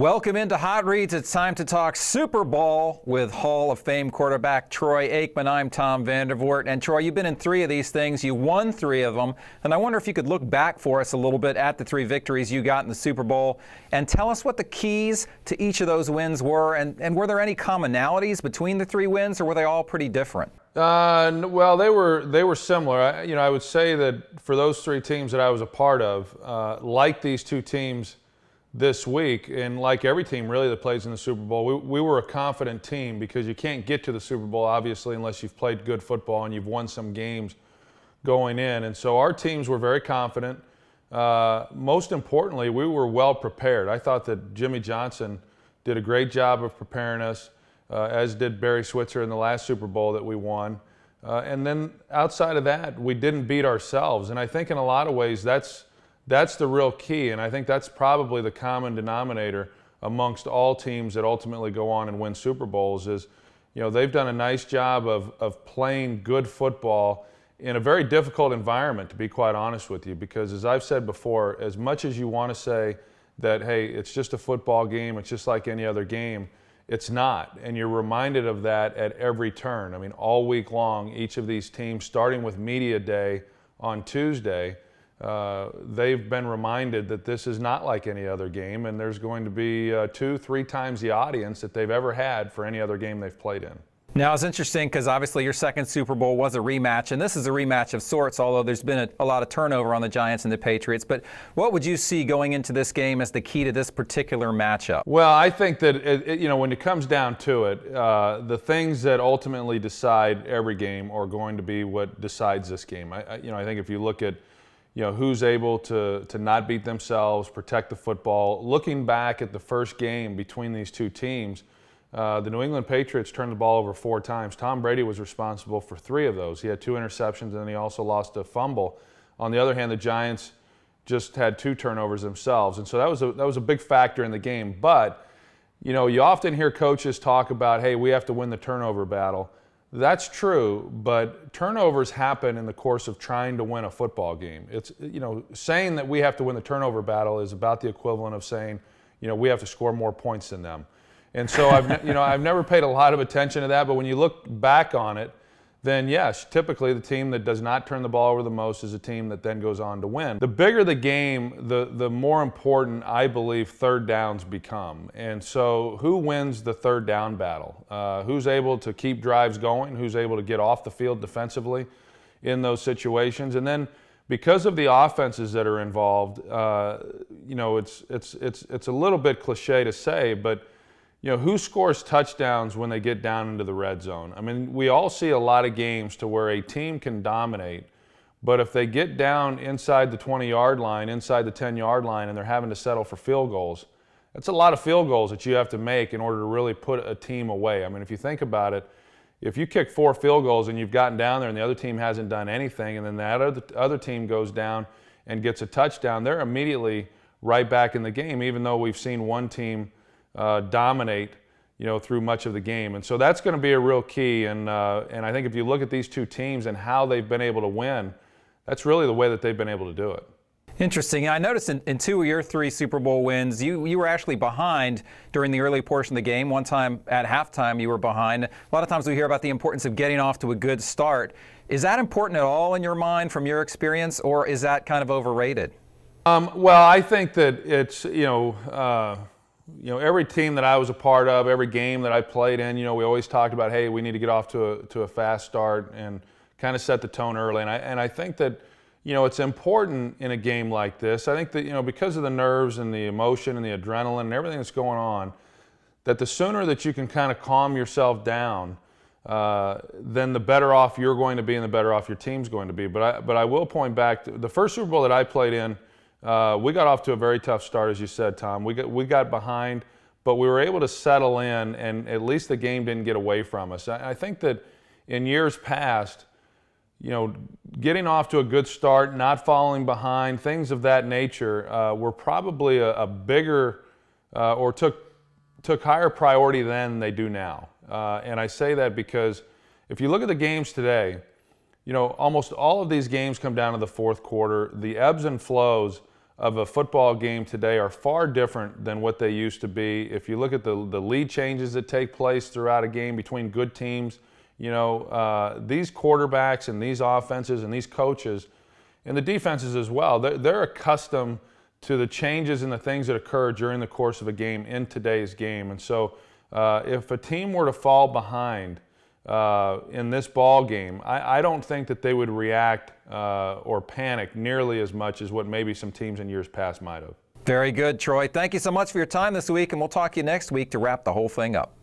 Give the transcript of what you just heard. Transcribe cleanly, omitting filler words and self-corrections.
Welcome into Hot Reads. It's time to talk Super Bowl with Hall of Fame quarterback Troy Aikman. I'm Tom Vandervoort. And Troy, you've been in 3 of these things. You won 3 of them. And I wonder if you could look back for us a little bit at the 3 victories you got in the Super Bowl and tell us what the keys to each of those wins were. And were there any commonalities between the 3 wins, or were they all pretty different? Well, they were similar. I would say that for those 3 teams that I was a part of, like these 2 teams this week, and like every team really that plays in the Super Bowl, we were a confident team, because you can't get to the Super Bowl obviously unless you've played good football and you've won some games going in. And so our teams were very confident. Most importantly, we were well prepared. I thought that Jimmy Johnson did a great job of preparing us, as did Barry Switzer in the last Super Bowl that we won. And then outside of that, we didn't beat ourselves. And I think in a lot of ways that's the real key, and I think that's probably the common denominator amongst all teams that ultimately go on and win Super Bowls is, they've done a nice job of playing good football in a very difficult environment, to be quite honest with you, because as I've said before, as much as you want to say that, hey, it's just a football game, it's just like any other game, it's not, and you're reminded of that at every turn. I mean, all week long, each of these teams, starting with Media Day on Tuesday, they've been reminded that this is not like any other game, and there's going to be 2-3 times the audience that they've ever had for any other game they've played in. Now, it's interesting because obviously your second Super Bowl was a rematch, and this is a rematch of sorts, although there's been a lot of turnover on the Giants and the Patriots. But what would you see going into this game as the key to this particular matchup? Well, I think that, when it comes down to it, the things that ultimately decide every game are going to be what decides this game. I think if you look at who's able to not beat themselves, protect the football. Looking back at the first game between these 2 teams, the New England Patriots turned the ball over 4 times. Tom Brady was responsible for 3 of those. He had 2 interceptions, and then he also lost a fumble. On the other hand, the Giants just had 2 turnovers themselves, and so that was a big factor in the game. But you often hear coaches talk about, hey, we have to win the turnover battle. That's true, but turnovers happen in the course of trying to win a football game. It's, saying that we have to win the turnover battle is about the equivalent of saying, we have to score more points than them. And so I've never paid a lot of attention to that, but when you look back on it, then yes, typically the team that does not turn the ball over the most is a team that then goes on to win. The bigger the game, the more important, I believe, third downs become. And so who wins the third down battle? Who's able to keep drives going? Who's able to get off the field defensively in those situations? And then because of the offenses that are involved, it's a little bit cliche to say, but who scores touchdowns when they get down into the red zone? I mean, we all see a lot of games to where a team can dominate, but if they get down inside the 20-yard line, inside the 10-yard line, and they're having to settle for field goals, that's a lot of field goals that you have to make in order to really put a team away. I mean, if you think about it, if you kick 4 field goals and you've gotten down there and the other team hasn't done anything, and then that other team goes down and gets a touchdown, they're immediately right back in the game, even though we've seen one team dominate, through much of the game. And so that's going to be a real key. And I think if you look at these 2 teams and how they've been able to win, that's really the way that they've been able to do it. Interesting. I noticed in 2 of your 3 Super Bowl wins, you were actually behind during the early portion of the game. One time at halftime you were behind. A lot of times we hear about the importance of getting off to a good start. Is that important at all in your mind from your experience, or is that kind of overrated? Well, I think that it's, every team that I was a part of, every game that I played in, we always talked about, hey, we need to get off to a fast start and kind of set the tone early. And I think that, it's important in a game like this. I think that, because of the nerves and the emotion and the adrenaline and everything that's going on, that the sooner that you can kind of calm yourself down, then the better off you're going to be and the better off your team's going to be. But I will point back to the first Super Bowl that I played in. We got off to a very tough start, as you said, Tom. We got behind, but we were able to settle in, and at least the game didn't get away from us. I think that in years past, getting off to a good start, not falling behind, things of that nature were probably a bigger or took higher priority than they do now. And I say that because if you look at the games today, almost all of these games come down to the fourth quarter. The ebbs and flows of a football game today are far different than what they used to be. If you look at the lead changes that take place throughout a game between good teams, these quarterbacks and these offenses and these coaches and the defenses as well, they're accustomed to the changes and the things that occur during the course of a game in today's game. And so if a team were to fall behind in this ball game, I don't think that they would react or panic nearly as much as what maybe some teams in years past might have. Very good, Troy. Thank you so much for your time this week, and we'll talk to you next week to wrap the whole thing up.